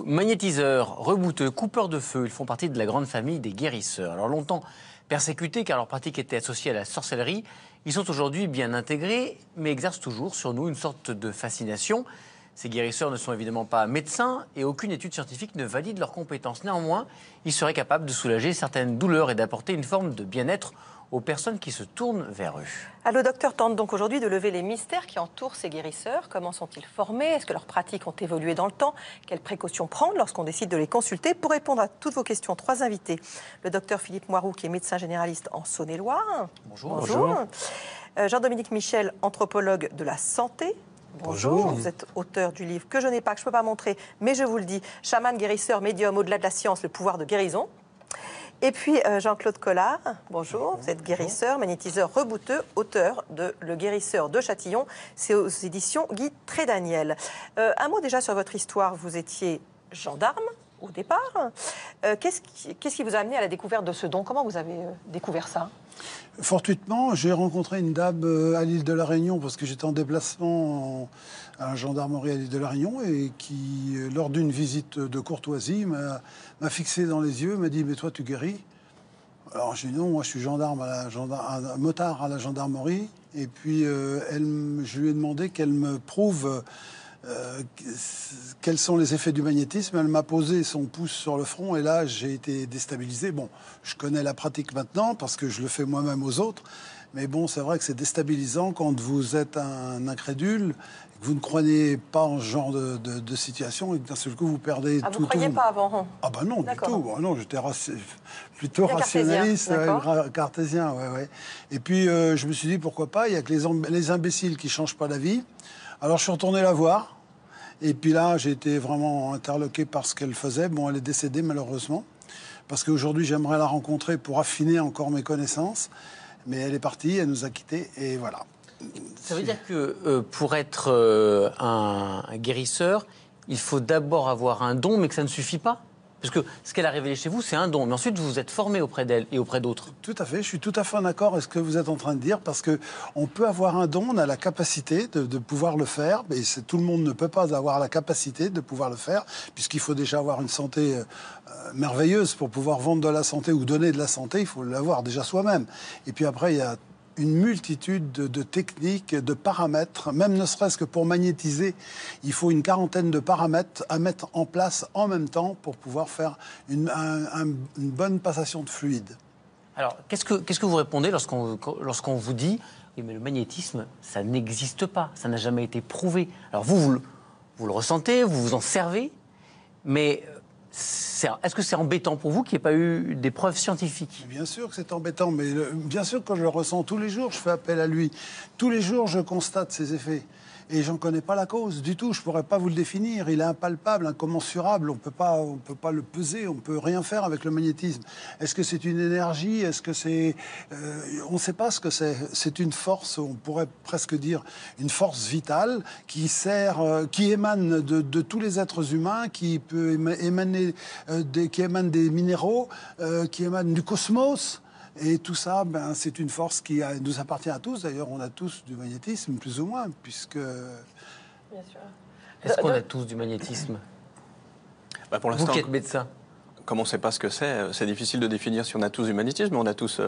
Magnétiseurs, rebouteux, coupeurs de feu, ils font partie de la grande famille des guérisseurs. Alors longtemps persécutés car leur pratique était associée à la sorcellerie, ils sont aujourd'hui bien intégrés mais exercent toujours sur nous une sorte de fascination. Ces guérisseurs ne sont évidemment pas médecins et aucune étude scientifique ne valide leurs compétences. Néanmoins, ils seraient capables de soulager certaines douleurs et d'apporter une forme de bien-être aux personnes qui se tournent vers eux. Le docteur tente donc aujourd'hui de lever les mystères qui entourent ces guérisseurs. Comment sont-ils formés? Est-ce que leurs pratiques ont évolué dans le temps? Quelles précautions prendre lorsqu'on décide de les consulter? Pour répondre à toutes vos questions, trois invités. Le docteur Philippe Moiroux, qui est médecin généraliste en Saône-et-Loire. Bonjour. Bonjour. Jean-Dominique Michel, anthropologue de la santé. Bonjour. Vous êtes auteur du livre que je n'ai pas, que je ne peux pas montrer, mais je vous le dis, chaman, guérisseur, médium, au-delà de la science, le pouvoir de guérison. Et puis Jean-Claude Collard, bonjour, vous êtes guérisseur, magnétiseur rebouteux, auteur de Le guérisseur de Châtillon, c'est aux éditions Guy Trédaniel. Un mot déjà sur votre histoire, vous étiez gendarme au départ. Qu'est-ce qui vous a amené à la découverte de ce don? Comment vous avez découvert ça? Fortuitement, j'ai rencontré une dame à l'île de la Réunion parce que j'étais en déplacement à la gendarmerie à l'île de la Réunion et qui, lors d'une visite de courtoisie, m'a fixé dans les yeux, m'a dit « Mais toi, tu guéris ?» Alors j'ai dit « Non, moi je suis gendarme un motard à la gendarmerie. » Et puis je lui ai demandé qu'elle me prouve quels sont les effets du magnétisme. Elle m'a posé son pouce sur le front et là j'ai été déstabilisé. Bon, je connais la pratique maintenant parce que je le fais moi-même aux autres, mais bon, c'est vrai que c'est déstabilisant quand vous êtes un incrédule, que vous ne croyez pas en ce genre de situation et que d'un seul coup vous perdez tout. Vous ne croyez pas avant? Ah bah non, du tout. Ah non, j'étais plutôt rationaliste, cartésien. Ouais. Et puis je me suis dit pourquoi pas, il y a que les imbéciles qui changent pas d'avis. Alors je suis retourné la voir, et puis là j'ai été vraiment interloqué par ce qu'elle faisait. Bon, elle est décédée malheureusement, parce qu'aujourd'hui j'aimerais la rencontrer pour affiner encore mes connaissances, mais elle est partie, elle nous a quittés, et voilà. Ça veut dire que pour être un guérisseur, il faut d'abord avoir un don, mais que ça ne suffit pas? Parce que ce qu'elle a révélé chez vous, c'est un don. Mais ensuite, vous vous êtes formé auprès d'elle et auprès d'autres. Tout à fait. Je suis tout à fait en accord avec ce que vous êtes en train de dire. Parce qu'on peut avoir un don, on a la capacité de pouvoir le faire. Mais tout le monde ne peut pas avoir la capacité de pouvoir le faire. Puisqu'il faut déjà avoir une santé merveilleuse pour pouvoir vendre de la santé ou donner de la santé. Il faut l'avoir déjà soi-même. Et puis après, il y a une multitude de techniques, de paramètres, même ne serait-ce que pour magnétiser, il faut une quarantaine de paramètres à mettre en place en même temps pour pouvoir faire une bonne passation de fluide. Alors, qu'est-ce que vous répondez lorsqu'on vous dit « Oui, mais le magnétisme, ça n'existe pas, ça n'a jamais été prouvé ». Alors vous le ressentez, vous vous en servez, mais est-ce que c'est embêtant pour vous qu'il n'y ait pas eu des preuves scientifiques? Bien sûr que c'est embêtant, mais bien sûr que je le ressens tous les jours, je fais appel à lui. Tous les jours, je constate ses effets. Et j'en connais pas la cause du tout, je pourrais pas vous le définir. Il est impalpable, incommensurable, on peut pas le peser, on peut rien faire avec le magnétisme. Est-ce que c'est une énergie? Est-ce que c'est... on ne sait pas ce que c'est. C'est une force, on pourrait presque dire une force vitale qui émane de tous les êtres humains, qui peut émaner qui émane des minéraux, qui émane du cosmos. Et tout ça, c'est une force qui nous appartient à tous. D'ailleurs, on a tous du magnétisme, plus ou moins, puisque... Bien sûr. Est-ce qu'on a tous du magnétisme? Pour l'instant, vous qui êtes médecin. Comme on ne sait pas ce que c'est difficile de définir si on a tous du magnétisme, mais on a tous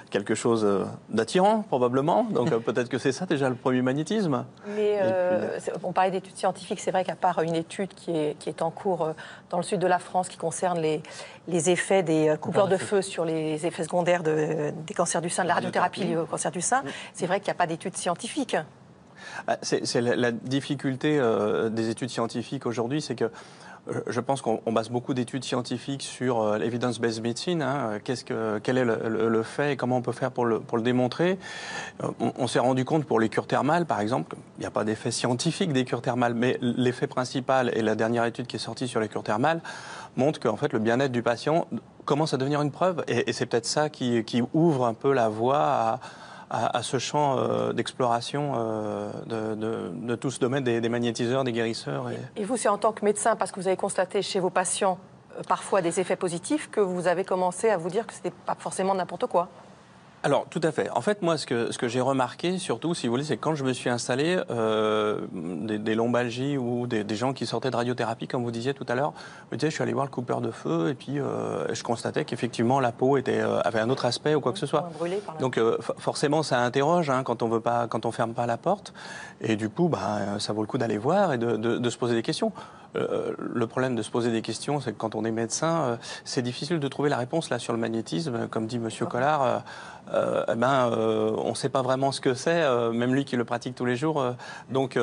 quelque chose d'attirant, probablement. Donc peut-être que c'est ça déjà le premier magnétisme. Mais on parlait d'études scientifiques, c'est vrai qu'à part une étude qui est en cours dans le sud de la France qui concerne les effets des coupeurs de feu sur les effets secondaires des cancers du sein, de la radiothérapie liée au cancer du sein, c'est vrai qu'il n'y a pas d'études scientifiques. C'est la difficulté des études scientifiques aujourd'hui, c'est que je pense qu'on base beaucoup d'études scientifiques sur l'evidence-based medicine. Quel est le fait et comment on peut faire pour le démontrer. On s'est rendu compte pour les cures thermales, par exemple, il n'y a pas d'effet scientifique des cures thermales, mais l'effet principal, et la dernière étude qui est sortie sur les cures thermales, montre qu'en fait le bien-être du patient commence à devenir une preuve. Et c'est peut-être ça qui ouvre un peu la voie à ce champ d'exploration de tout ce domaine des magnétiseurs, des guérisseurs. Et vous, c'est en tant que médecin, parce que vous avez constaté chez vos patients parfois des effets positifs, que vous avez commencé à vous dire que ce n'était pas forcément n'importe quoi? Alors, tout à fait. En fait, moi, ce que j'ai remarqué, surtout, si vous voulez, c'est que quand je me suis installé, des lombalgies ou des gens qui sortaient de radiothérapie, comme vous disiez tout à l'heure, me disaient, je suis allé voir le coupeur de feu, et puis je constatais qu'effectivement, la peau avait un autre aspect ou quoi que ce soit. Donc, forcément, ça interroge quand on ferme pas la porte. Et du coup, ça vaut le coup d'aller voir et de se poser des questions. Le problème de se poser des questions, c'est que quand on est médecin, c'est difficile de trouver la réponse là sur le magnétisme. Comme dit Monsieur Collard, on ne sait pas vraiment ce que c'est, même lui qui le pratique tous les jours. Donc,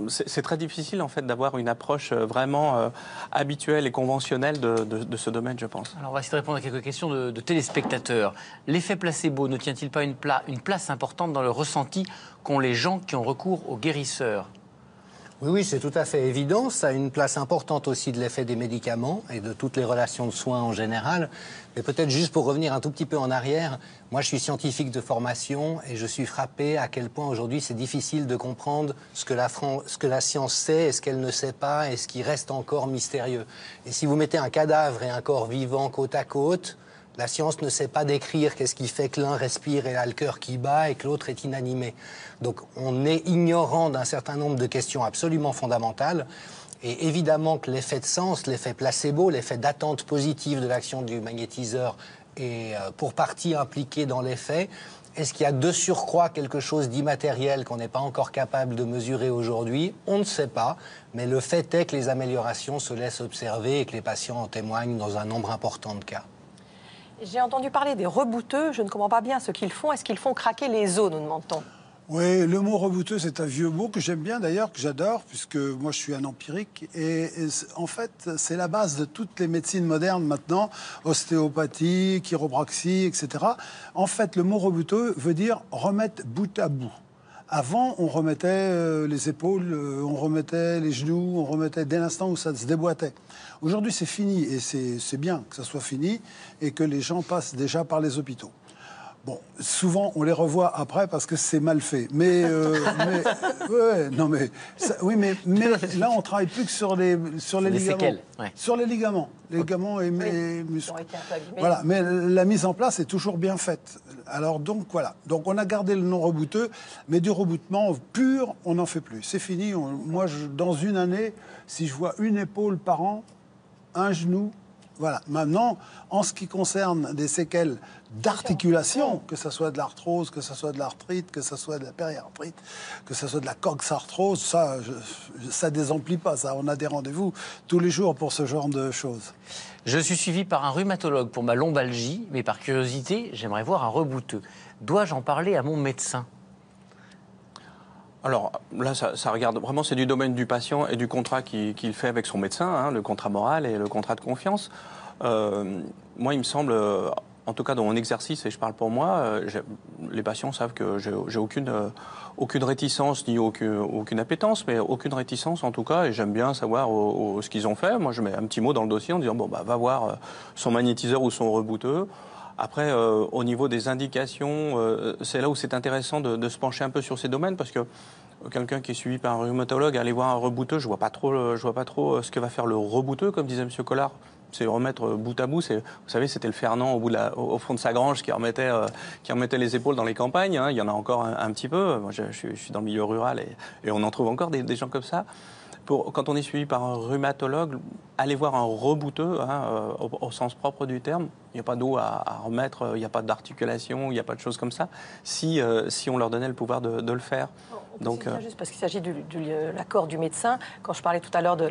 c'est très difficile en fait d'avoir une approche vraiment habituelle et conventionnelle de ce domaine, je pense. Alors, on va essayer de répondre à quelques questions de téléspectateurs. L'effet placebo ne tient-il pas une place importante dans le ressenti qu'ont les gens qui ont recours aux guérisseurs ? Oui, c'est tout à fait évident. Ça a une place importante aussi de l'effet des médicaments et de toutes les relations de soins en général. Mais peut-être juste pour revenir un tout petit peu en arrière, moi je suis scientifique de formation et je suis frappé à quel point aujourd'hui c'est difficile de comprendre ce que la science sait et ce qu'elle ne sait pas et ce qui reste encore mystérieux. Et si vous mettez un cadavre et un corps vivant côte à côte, la science ne sait pas décrire qu'est-ce qui fait que l'un respire et a le cœur qui bat et que l'autre est inanimé. Donc on est ignorant d'un certain nombre de questions absolument fondamentales. Et évidemment que l'effet de sens, l'effet placebo, l'effet d'attente positive de l'action du magnétiseur est pour partie impliqué dans l'effet. Est-ce qu'il y a de surcroît quelque chose d'immatériel qu'on n'est pas encore capable de mesurer aujourd'hui? On ne sait pas, mais le fait est que les améliorations se laissent observer et que les patients en témoignent dans un nombre important de cas. J'ai entendu parler des rebouteux, je ne comprends pas bien ce qu'ils font. Est-ce qu'ils font craquer les os, nous demande-t-on? Oui, le mot rebouteux, c'est un vieux mot que j'aime bien d'ailleurs, que j'adore, puisque moi je suis un empirique. Et en fait, c'est la base de toutes les médecines modernes maintenant, ostéopathie, chiropraxie, etc. En fait, le mot rebouteux veut dire remettre bout à bout. Avant, on remettait les épaules, on remettait les genoux, on remettait dès l'instant où ça se déboîtait. Aujourd'hui, c'est fini et c'est bien que ça soit fini et que les gens passent déjà par les hôpitaux. Bon, souvent, on les revoit après parce que c'est mal fait. Mais là, on travaille plus que sur les ligaments. Séquelles, ouais. Sur les ligaments. Les ligaments et muscles. Voilà, mais la mise en place est toujours bien faite. Alors donc, voilà. Donc, on a gardé le nom rebouteux, mais du reboutement pur, on n'en fait plus. C'est fini. Moi, dans une année, si je vois une épaule par an, un genou, voilà. Maintenant, en ce qui concerne des séquelles d'articulation, que ce soit de l'arthrose, que ce soit de l'arthrite, que ce soit de la périarthrite, que ce soit de la coxarthrose, ça désemplit pas. Ça, on a des rendez-vous tous les jours pour ce genre de choses. Je suis suivi par un rhumatologue pour ma lombalgie, mais par curiosité, j'aimerais voir un rebouteux. Dois-je en parler à mon médecin ? Alors là, ça regarde vraiment, c'est du domaine du patient et du contrat qu'il fait avec son médecin, le contrat moral et le contrat de confiance. Moi, il me semble, en tout cas dans mon exercice, et je parle pour moi, les patients savent que j'ai aucune réticence ni aucune appétence, mais aucune réticence en tout cas, et j'aime bien savoir ce qu'ils ont fait. Moi, je mets un petit mot dans le dossier en disant, va voir son magnétiseur ou son rebouteux. Après, au niveau des indications, c'est là où c'est intéressant de se pencher un peu sur ces domaines, parce que quelqu'un qui est suivi par un rhumatologue, aller voir un rebouteux, je vois pas trop ce que va faire le rebouteux, comme disait M. Collard. C'est remettre bout à bout. Vous savez, c'était le Fernand au fond de sa grange qui remettait les épaules dans les campagnes. Hein. Il y en a encore un petit peu. Moi, je suis dans le milieu rural et on en trouve encore des gens comme ça. Quand on est suivi par un rhumatologue, aller voir un rebouteux, au sens propre du terme, il n'y a pas d'eau à remettre, il n'y a pas d'articulation, il n'y a pas de choses comme ça, si on leur donnait le pouvoir de le faire. Donc, juste parce qu'il s'agit de l'accord du médecin, quand je parlais tout à l'heure des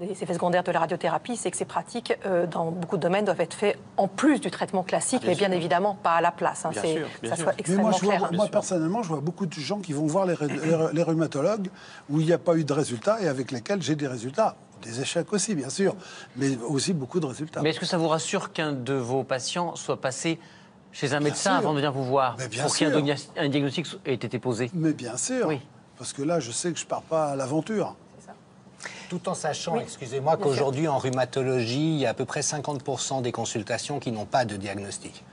effets secondaires de la radiothérapie, c'est que ces pratiques, dans beaucoup de domaines, doivent être faites en plus du traitement classique, mais bien évidemment pas à la place. Hein, bien sûr. Soit extrêmement clair. Moi, personnellement, je vois beaucoup de gens qui vont voir les rhumatologues où il n'y a pas eu de résultats et avec lesquels j'ai des résultats. Des échecs aussi, bien sûr, mais aussi beaucoup de résultats. Mais est-ce que ça vous rassure qu'un de vos patients soit passé chez un médecin avant de venir vous voir, pour qu'un diagnostic ait été posé? Mais bien sûr, oui. Parce que là, je sais que je ne pars pas à l'aventure. Tout en sachant, excusez-moi, qu'aujourd'hui, en rhumatologie, il y a à peu près 50% des consultations qui n'ont pas de diagnostic.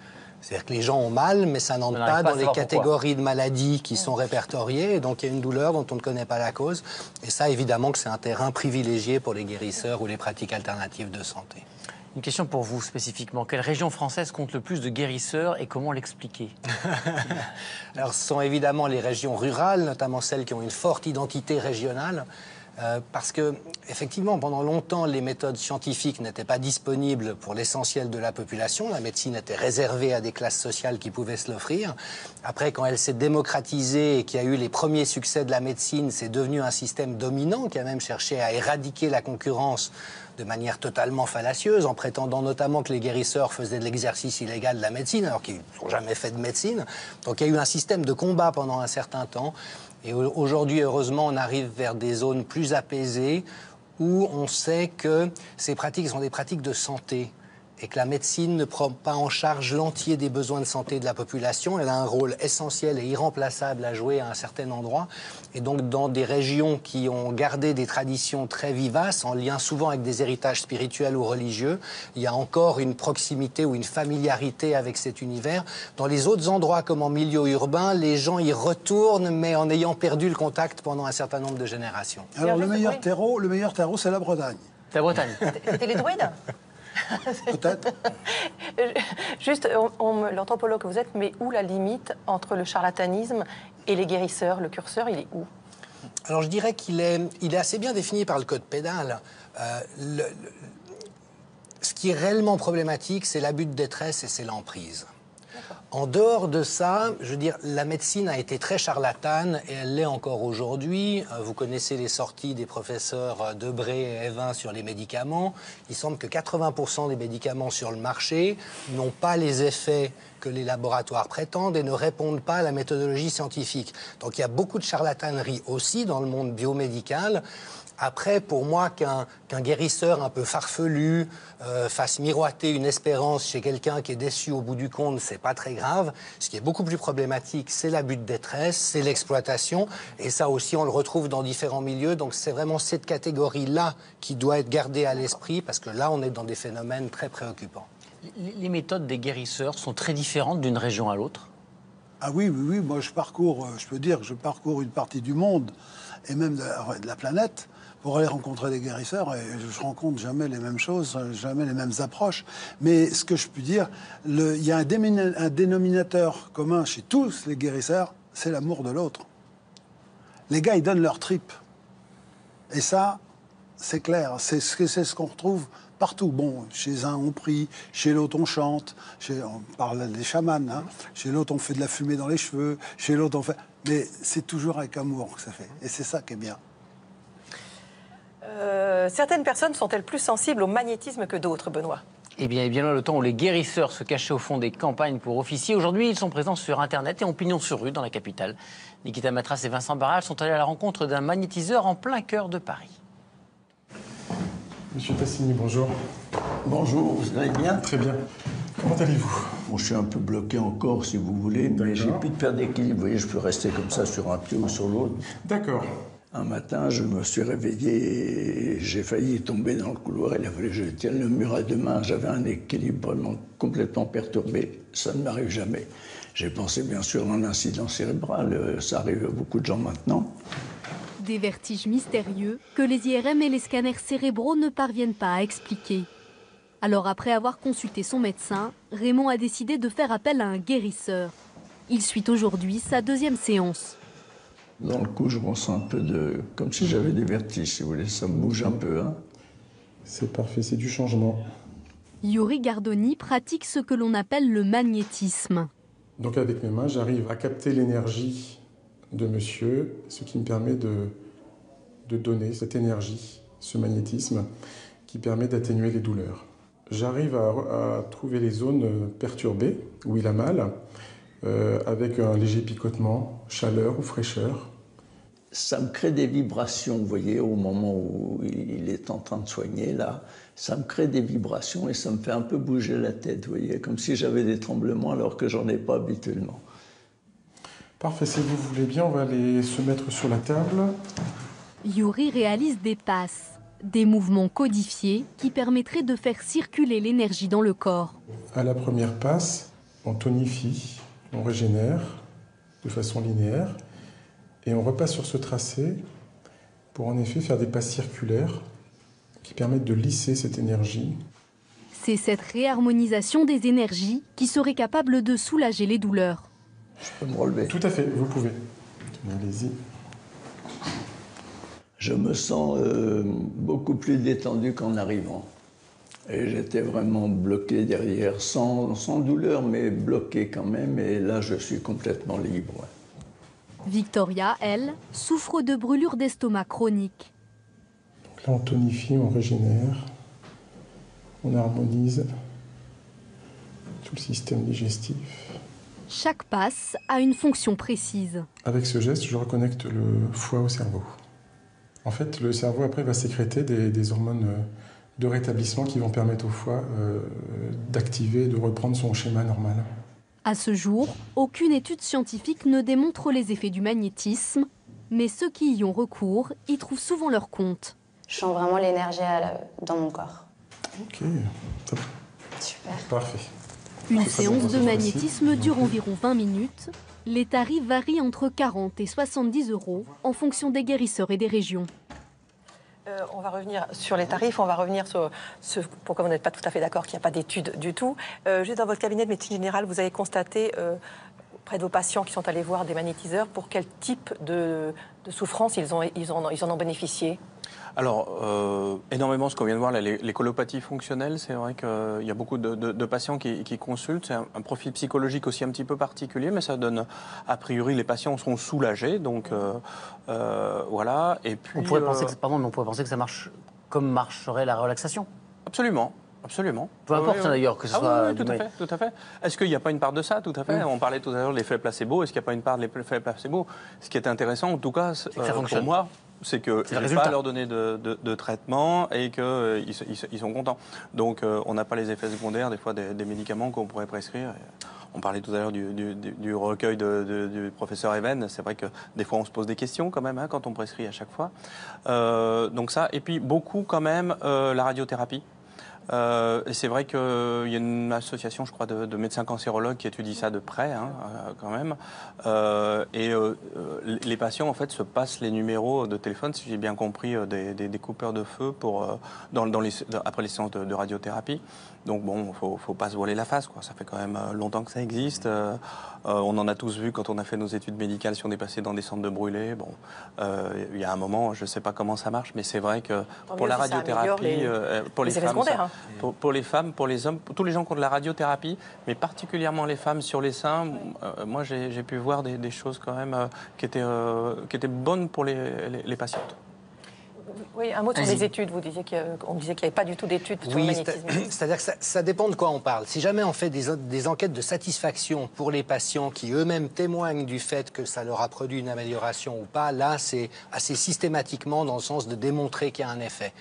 C'est-à-dire que les gens ont mal, mais ça n'entre pas dans les catégories de maladies qui sont répertoriées. Et donc, il y a une douleur dont on ne connaît pas la cause. Et ça, évidemment, que c'est un terrain privilégié pour les guérisseurs ou les pratiques alternatives de santé. Une question pour vous spécifiquement. Quelle région française compte le plus de guérisseurs et comment l'expliquer? Alors, ce sont évidemment les régions rurales, notamment celles qui ont une forte identité régionale. Parce que, effectivement, pendant longtemps, les méthodes scientifiques n'étaient pas disponibles pour l'essentiel de la population. La médecine était réservée à des classes sociales qui pouvaient se l'offrir. Après, quand elle s'est démocratisée et qu'il y a eu les premiers succès de la médecine, c'est devenu un système dominant qui a même cherché à éradiquer la concurrence de manière totalement fallacieuse, en prétendant notamment que les guérisseurs faisaient de l'exercice illégal de la médecine, alors qu'ils n'ont jamais fait de médecine. Donc il y a eu un système de combat pendant un certain temps. Et aujourd'hui, heureusement, on arrive vers des zones plus apaisées où on sait que ces pratiques sont des pratiques de santé et que la médecine ne prend pas en charge l'entier des besoins de santé de la population. Elle a un rôle essentiel et irremplaçable à jouer à un certain endroit. Et donc, dans des régions qui ont gardé des traditions très vivaces, en lien souvent avec des héritages spirituels ou religieux, il y a encore une proximité ou une familiarité avec cet univers. Dans les autres endroits, comme en milieu urbain, les gens y retournent, mais en ayant perdu le contact pendant un certain nombre de générations. Alors, le meilleur terreau, c'est la Bretagne. La Bretagne. C'était les druides? Peut-être. Juste, l'anthropologue que vous êtes, mais où la limite entre le charlatanisme et les guérisseurs? Le curseur, il est où? Alors je dirais qu'il est assez bien défini par le code pénal. Ce qui est réellement problématique, c'est l'abus de détresse et c'est l'emprise. En dehors de ça, je veux dire, la médecine a été très charlatane et elle l'est encore aujourd'hui. Vous connaissez les sorties des professeurs Debré et Evin sur les médicaments. Il semble que 80% des médicaments sur le marché n'ont pas les effets que les laboratoires prétendent et ne répondent pas à la méthodologie scientifique. Donc il y a beaucoup de charlatanerie aussi dans le monde biomédical. Après, pour moi, qu'un guérisseur un peu farfelu fasse miroiter une espérance chez quelqu'un qui est déçu au bout du compte, c'est pas très grave. Ce qui est beaucoup plus problématique, c'est l'abus de détresse, c'est l'exploitation. Et ça aussi, on le retrouve dans différents milieux. Donc c'est vraiment cette catégorie-là qui doit être gardée à l'esprit, parce que là, on est dans des phénomènes très préoccupants. Les méthodes des guérisseurs sont très différentes d'une région à l'autre? Ah oui. Moi, je peux dire que je parcours une partie du monde et même de la planète pour aller rencontrer des guérisseurs, et je rencontre jamais les mêmes choses, jamais les mêmes approches. Mais ce que je peux dire, il y a un dénominateur commun chez tous les guérisseurs, c'est l'amour de l'autre. Les gars, ils donnent leur trip. Et ça, c'est clair, c'est ce qu'on retrouve partout. Bon, chez un, on prie, chez l'autre, on chante, on parle des chamans, hein. Chez l'autre, on fait de la fumée dans les cheveux, chez l'autre, on fait... Mais c'est toujours avec amour que ça fait. Et c'est ça qui est bien. Certaines personnes sont-elles plus sensibles au magnétisme que d'autres, Benoît? Eh bien, loin le temps où les guérisseurs se cachaient au fond des campagnes pour officier. Aujourd'hui, ils sont présents sur Internet et en pignon sur rue dans la capitale. Nikita Matras et Vincent Barral sont allés à la rencontre d'un magnétiseur en plein cœur de Paris. Monsieur Tassini, bonjour. Bonjour, vous allez bien? Très bien. Comment allez-vous? Bon, je suis un peu bloqué encore, si vous voulez, mais j'ai plus de perte d'équilibre. Vous voyez, je peux rester comme ça sur un pied ou sur l'autre. D'accord. Un matin, je me suis réveillé et j'ai failli tomber dans le couloir. Il a fallu que je tienne le mur à deux mains. J'avais un équilibre vraiment complètement perturbé. Ça ne m'arrive jamais. J'ai pensé bien sûr à un incident cérébral. Ça arrive à beaucoup de gens maintenant. Des vertiges mystérieux que les IRM et les scanners cérébraux ne parviennent pas à expliquer. Alors après avoir consulté son médecin, Raymond a décidé de faire appel à un guérisseur. Il suit aujourd'hui sa deuxième séance. Dans le cou, je ressens un peu de... comme si j'avais des vertiges, si vous voulez. Ça me bouge un peu, hein. C'est parfait, c'est du changement. Yuri Gardoni pratique ce que l'on appelle le magnétisme. Donc avec mes mains, j'arrive à capter l'énergie de monsieur, ce qui me permet de donner cette énergie, ce magnétisme, qui permet d'atténuer les douleurs. J'arrive à trouver les zones perturbées, où il a mal, avec un léger picotement, chaleur ou fraîcheur. Ça me crée des vibrations, vous voyez, au moment où il est en train de soigner, là. Ça me crée des vibrations et ça me fait un peu bouger la tête, vous voyez, comme si j'avais des tremblements alors que j'en ai pas habituellement. Parfait, si vous voulez bien, on va aller se mettre sur la table. Yuri réalise des passes, des mouvements codifiés qui permettraient de faire circuler l'énergie dans le corps. À la première passe, on tonifie, on régénère de façon linéaire et on repasse sur ce tracé pour en effet faire des passes circulaires qui permettent de lisser cette énergie. C'est cette réharmonisation des énergies qui serait capable de soulager les douleurs. Je peux me relever. Tout à fait, vous pouvez. Allez-y. Je me sens beaucoup plus détendu qu'en arrivant. Et j'étais vraiment bloqué derrière, sans douleur, mais bloqué quand même. Et là, je suis complètement libre. Victoria, elle, souffre de brûlures d'estomac chroniques. Donc là, on tonifie, on régénère, on harmonise tout le système digestif. Chaque passe a une fonction précise. Avec ce geste, je reconnecte le foie au cerveau. En fait, le cerveau, après, va sécréter des hormones de rétablissement qui vont permettre au foie d'activer, de reprendre son schéma normal. À ce jour, aucune étude scientifique ne démontre les effets du magnétisme, mais ceux qui y ont recours y trouvent souvent leur compte. Je sens vraiment l'énergie dans mon corps. Ok, top. Super. Parfait. Une séance de magnétisme dure environ 20 minutes. Les tarifs varient entre 40 et 70 € en fonction des guérisseurs et des régions. On va revenir sur les tarifs, on va revenir sur pourquoi vous n'êtes pas tout à fait d'accord qu'il n'y a pas d'études du tout. Juste dans votre cabinet de médecine générale, vous avez constaté auprès de vos patients qui sont allés voir des magnétiseurs, pour quel type de souffrance ils en ont bénéficié? Alors, énormément ce qu'on vient de voir, là, les colopathies fonctionnelles, c'est vrai qu'il y a beaucoup de patients qui consultent. C'est un profil psychologique aussi un petit peu particulier, mais ça donne, a priori, les patients sont soulagés, donc voilà. Et puis, on pourrait penser que ça marche comme marcherait la relaxation. Absolument. Absolument. Peu importe d'ailleurs que ce soit... Oui, tout à fait. Est-ce qu'il n'y a pas une part de ça? Tout à fait. On parlait tout à l'heure de l'effet placebo. Est-ce qu'il n'y a pas une part de l'effet placebo? Ce qui est intéressant, en tout cas, pour moi, c'est que je n'ai pas à leur donner de traitement et qu'ils sont contents. Donc, on n'a pas les effets secondaires, des fois, des médicaments qu'on pourrait prescrire. On parlait tout à l'heure du recueil du professeur Even. C'est vrai que des fois, on se pose des questions quand même quand on prescrit à chaque fois. Donc ça. Et puis, beaucoup quand même, la radiothérapie. Et c'est vrai qu'il y a une association, je crois, de médecins cancérologues qui étudie ça de près, quand même. Les patients, en fait, se passent les numéros de téléphone, si j'ai bien compris, des coupeurs de feu après les séances de radiothérapie. Donc bon, faut pas se voiler la face, quoi. Ça fait quand même longtemps que ça existe. On en a tous vu quand on a fait nos études médicales si on est passé dans des centres de brûlés. Bon, il y a un moment, je sais pas comment ça marche, mais c'est vrai que pour la radiothérapie, pour les femmes, pour les femmes, pour les hommes, pour tous les gens qui ont de la radiothérapie, mais particulièrement les femmes sur les seins, moi j'ai pu voir des choses quand même qui étaient bonnes pour les patientes. Oui, un mot sur les études. Vous disiez qu'on disait qu'il n'y avait pas du tout d'études sur le magnétisme. C'est-à-dire que ça dépend de quoi on parle. Si jamais on fait des enquêtes de satisfaction pour les patients qui eux-mêmes témoignent du fait que ça leur a produit une amélioration ou pas, là, c'est assez systématiquement dans le sens de démontrer qu'il y a un effet.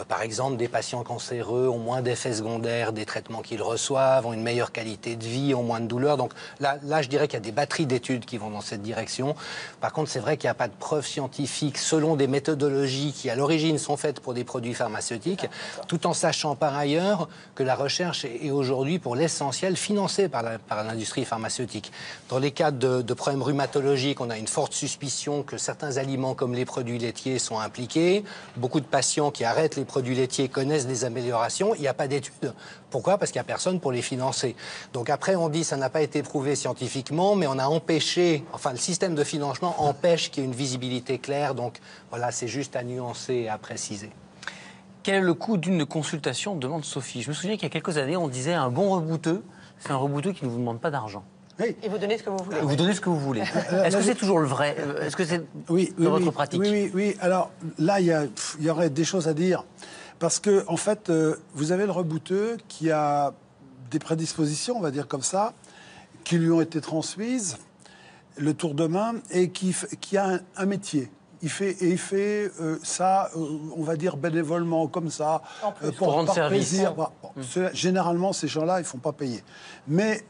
Par exemple, des patients cancéreux ont moins d'effets secondaires des traitements qu'ils reçoivent, ont une meilleure qualité de vie, ont moins de douleurs. Donc là, je dirais qu'il y a des batteries d'études qui vont dans cette direction. Par contre, c'est vrai qu'il n'y a pas de preuves scientifiques selon des méthodologies qui, à l'origine, sont faites pour des produits pharmaceutiques, tout en sachant par ailleurs que la recherche est aujourd'hui, pour l'essentiel, financée par l'industrie pharmaceutique. Dans les cas de problèmes rhumatologiques, on a une forte suspicion que certains aliments, comme les produits laitiers, sont impliqués. Beaucoup de patients qui arrêtent les produits laitiers connaissent des améliorations. Il n'y a pas d'études. Pourquoi? Parce qu'il n'y a personne pour les financer. Donc après, on dit que ça n'a pas été prouvé scientifiquement, mais on a empêché, enfin le système de financement empêche qu'il y ait une visibilité claire. Donc voilà, c'est juste à nuancer et à préciser. Quel est le coût d'une consultation, demande Sophie. Je me souviens qu'il y a quelques années, on disait un bon rebouteux, c'est un rebouteux qui ne vous demande pas d'argent. Oui. Et vous donnez ce que vous voulez. Vous donnez ce que vous voulez. Est-ce que c'est toujours le vrai? Est-ce que c'est dans votre pratique? Oui. Alors là, il y aurait des choses à dire. Parce que, en fait, vous avez le rebouteux qui a des prédispositions, on va dire comme ça, qui lui ont été transmises, le tour de main, et qui a un métier. Il fait ça, on va dire, bénévolement, comme ça, pour rendre service. Plaisir. Généralement, ces gens-là, ils ne font pas payer. Mais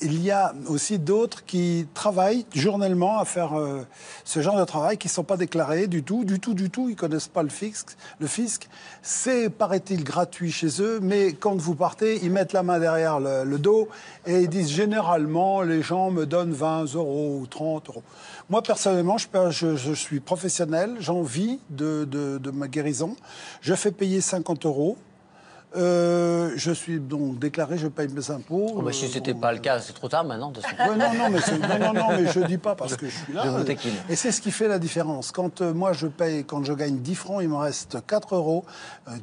il y a aussi d'autres qui travaillent journellement à faire ce genre de travail, qui ne sont pas déclarés du tout. Ils ne connaissent pas le fisc. C'est, paraît-il, gratuit chez eux, mais quand vous partez, ils mettent la main derrière le dos et ils disent généralement, les gens me donnent 20 € ou 30 €. Moi, personnellement, je suis professionnel, j'en vis de ma guérison. Je fais payer 50 €. Je suis donc déclaré, je paye mes impôts. Oh, bah, si ce n'était pas le cas, c'est trop tard maintenant. De toute façon. Ouais, non, mais je ne dis pas parce que je suis là. Je vous taquine. Et c'est ce qui fait la différence. Quand moi je paye, quand je gagne 10 francs, il me reste 4 euros.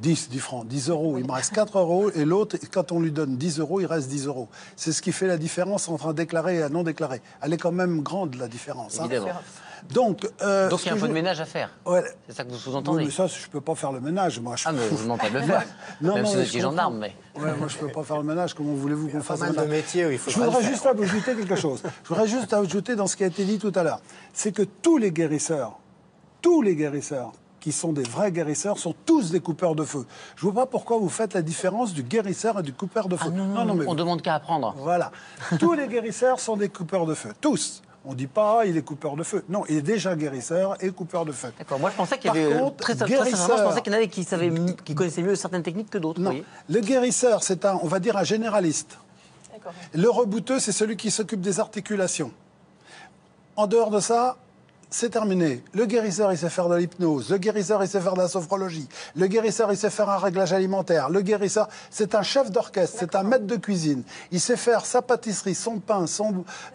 10 francs, 10 euros, il me reste 4 euros. Et l'autre, quand on lui donne 10 euros, il reste 10 euros. C'est ce qui fait la différence entre un déclaré et un non déclaré. Elle est quand même grande, la différence. Évidemment. Donc il y a un peu de ménage à faire. Ouais. C'est ça que vous sous-entendez. Oui, mais ça, je ne peux pas faire le ménage. Moi, Ah, mais je vous demande pas de le faire. Même si vous étiez gendarme, mais... Ouais, moi, je ne peux pas faire le ménage. Comment voulez-vous qu'on fasse le ménage? de métiers où il faut. Je voudrais juste ajouter quelque chose. Je voudrais juste ajouter dans ce qui a été dit tout à l'heure. C'est que tous les guérisseurs qui sont des vrais guérisseurs sont tous des coupeurs de feu. Je ne vois pas pourquoi vous faites la différence du guérisseur et du coupeur de feu. Ah, non, mais on demande qu'à apprendre. Voilà. Tous les guérisseurs sont des coupeurs de feu. Tous. On ne dit pas il est coupeur de feu. Non, il est déjà guérisseur et coupeur de feu. D'accord. Moi, je pensais qu'il y avait très sincèrement, je pensais qu'il y en avait qui connaissaient mieux certaines techniques que d'autres. Non. Le guérisseur, c'est on va dire un généraliste. Le rebouteux, c'est celui qui s'occupe des articulations. En dehors de ça, c'est terminé. Le guérisseur, il sait faire de l'hypnose. Le guérisseur, il sait faire de la sophrologie. Le guérisseur, il sait faire un réglage alimentaire. Le guérisseur, c'est un chef d'orchestre, c'est un maître de cuisine. Il sait faire sa pâtisserie, son pain,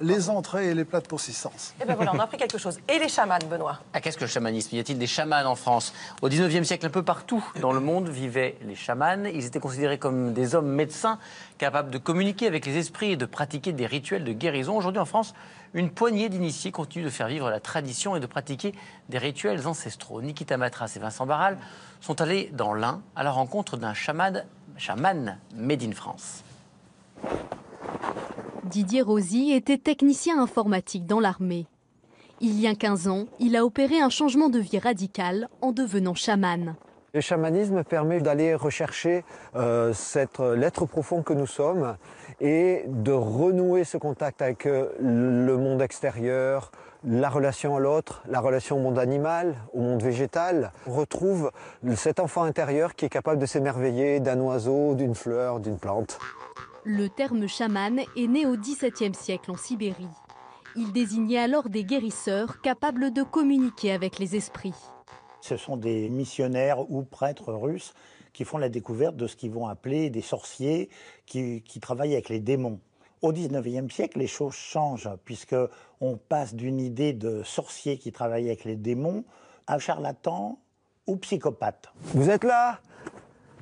les entrées et les plats de consistance. Et bien voilà, on a appris quelque chose. Et les chamans, Benoît? Ah, qu'est-ce que le chamanisme? Y a-t-il des chamans en France? Au XIXe siècle, un peu partout dans le monde vivaient les chamans. Ils étaient considérés comme des hommes médecins capables de communiquer avec les esprits et de pratiquer des rituels de guérison. Aujourd'hui, en France, une poignée d'initiés continuent de faire vivre la tradition et de pratiquer des rituels ancestraux. Nikita Matras et Vincent Barral sont allés dans l'Ain à la rencontre d'un chaman made in France. Didier Rosy était technicien informatique dans l'armée. Il y a 15 ans, il a opéré un changement de vie radical en devenant chaman. Le chamanisme permet d'aller rechercher l'être profond que nous sommes et de renouer ce contact avec le monde extérieur, la relation à l'autre, la relation au monde animal, au monde végétal. On retrouve cet enfant intérieur qui est capable de s'émerveiller d'un oiseau, d'une fleur, d'une plante. Le terme chaman est né au XVIIe siècle en Sibérie. Il désignait alors des guérisseurs capables de communiquer avec les esprits. Ce sont des missionnaires ou prêtres russes qui font la découverte de ce qu'ils vont appeler des sorciers qui travaillent avec les démons. Au XIXe siècle, les choses changent puisqu'on passe d'une idée de sorcier qui travaille avec les démons à charlatan ou psychopathe. Vous êtes là?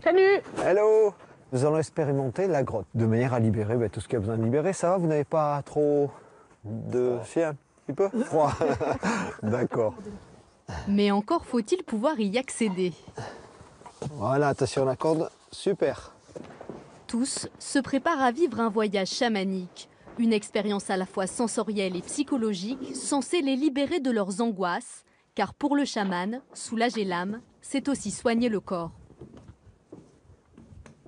Salut! Hello! Nous allons expérimenter la grotte de manière à libérer tout ce qu'il y a besoin de libérer. Ça va? Vous n'avez pas trop de fièvre? Un petit peu? Froid? D'accord. Mais encore faut-il pouvoir y accéder. Voilà, attention à la corde, super. Tous se préparent à vivre un voyage chamanique, une expérience à la fois sensorielle et psychologique censée les libérer de leurs angoisses, car pour le chaman, soulager l'âme, c'est aussi soigner le corps.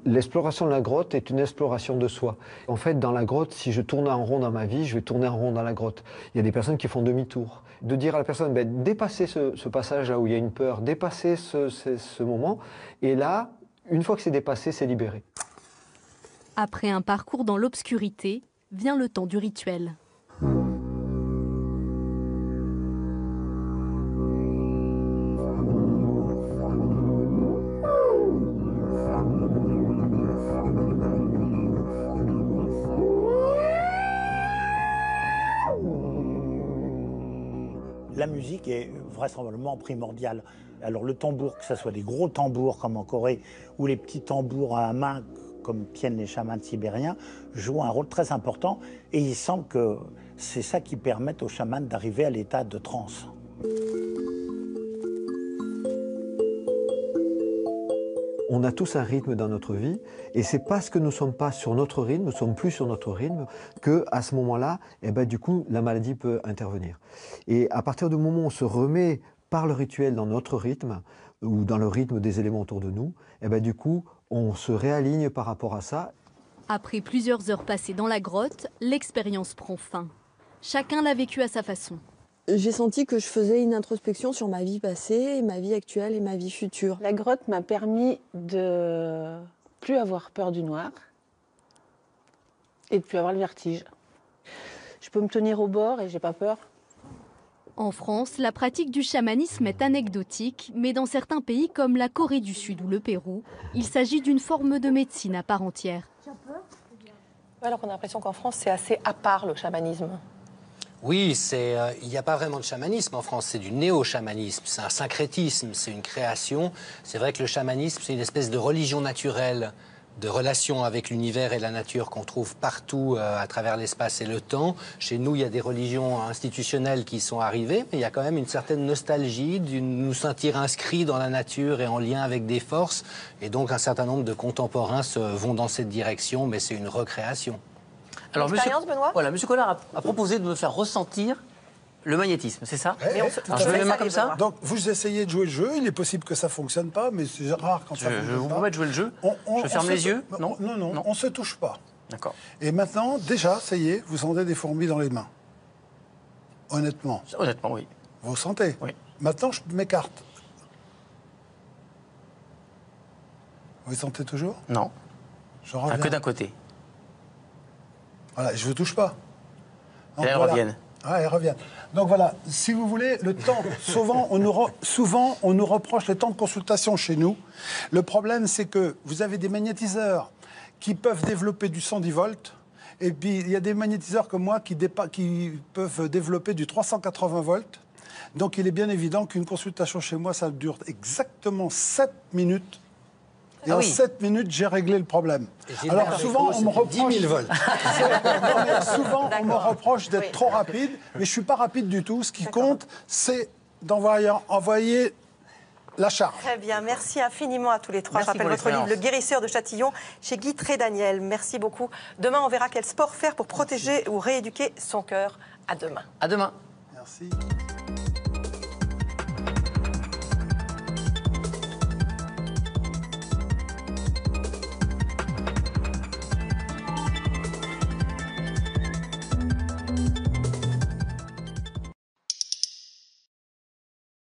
L'exploration de la grotte est une exploration de soi. En fait, dans la grotte, si je tourne en rond dans ma vie, je vais tourner en rond dans la grotte. Il y a des personnes qui font demi-tour. De dire à la personne, dépassez ce passage-là où il y a une peur, dépassez ce moment, et là, une fois que c'est dépassé, c'est libéré. Après un parcours dans l'obscurité, vient le temps du rituel. La musique est vraisemblablement primordiale. Alors le tambour, que ce soit des gros tambours comme en Corée ou les petits tambours à main comme tiennent les chamans sibériens, jouent un rôle très important et il semble que c'est ça qui permet aux chamans d'arriver à l'état de transe. On a tous un rythme dans notre vie et c'est parce que nous ne sommes pas sur notre rythme, nous ne sommes plus sur notre rythme, qu'à ce moment-là, du coup, la maladie peut intervenir. Et à partir du moment où on se remet par le rituel dans notre rythme ou dans le rythme des éléments autour de nous, du coup, on se réaligne par rapport à ça. Après plusieurs heures passées dans la grotte, l'expérience prend fin. Chacun l'a vécu à sa façon. J'ai senti que je faisais une introspection sur ma vie passée, ma vie actuelle et ma vie future. La grotte m'a permis de plus avoir peur du noir et de plus avoir le vertige. Je peux me tenir au bord et j'ai pas peur. En France, la pratique du chamanisme est anecdotique, mais dans certains pays comme la Corée du Sud ou le Pérou, il s'agit d'une forme de médecine à part entière. Alors qu'on a l'impression qu'en France, c'est assez à part le chamanisme. Oui, il n'y a pas vraiment de chamanisme en France, c'est du néo-chamanisme, c'est un syncrétisme, c'est une création. C'est vrai que le chamanisme, c'est une espèce de religion naturelle, de relation avec l'univers et la nature qu'on trouve partout à travers l'espace et le temps. Chez nous, il y a des religions institutionnelles qui sont arrivées, mais il y a quand même une certaine nostalgie de nous sentir inscrits dans la nature et en lien avec des forces. Et donc, un certain nombre de contemporains vont dans cette direction, mais c'est une recréation. Alors, Benoît ? Voilà, Monsieur Collard a proposé de me faire ressentir le magnétisme, c'est ça? Je mets mes mains comme ça. Donc, vous essayez de jouer le jeu. Il est possible que ça ne fonctionne pas, mais c'est rare quand ça fonctionne pas. Je vous promets de jouer le jeu. Je ferme les yeux? Non, on ne se touche pas. D'accord. Et maintenant, déjà, ça y est, vous sentez des fourmis dans les mains. Honnêtement. Honnêtement, oui. Vous sentez? Oui. Maintenant, je m'écarte. Vous sentez toujours? Non. Je reviens. Que d'un côté. Voilà, je ne vous touche pas. Donc, elles reviennent. Ah, elles reviennent. Donc voilà, si vous voulez, le temps, souvent on nous reproche le temps de consultation chez nous. Le problème, c'est que vous avez des magnétiseurs qui peuvent développer du 110 volts, et puis il y a des magnétiseurs comme moi qui peuvent développer du 380 volts. Donc il est bien évident qu'une consultation chez moi, ça dure exactement 7 minutes. Et en 7 minutes, j'ai réglé le problème. Alors souvent, on me reproche 10 000 volts. Souvent, on me reproche d'être trop rapide, mais je ne suis pas rapide du tout. Ce qui compte, c'est d'envoyer la charge. Très bien, merci infiniment à tous les trois. Merci. Je rappelle votre livre, Le Guérisseur de Châtillon, chez Guy Trédaniel. Merci beaucoup. Demain, on verra quel sport faire pour protéger ou rééduquer son cœur. À demain. À demain. Merci.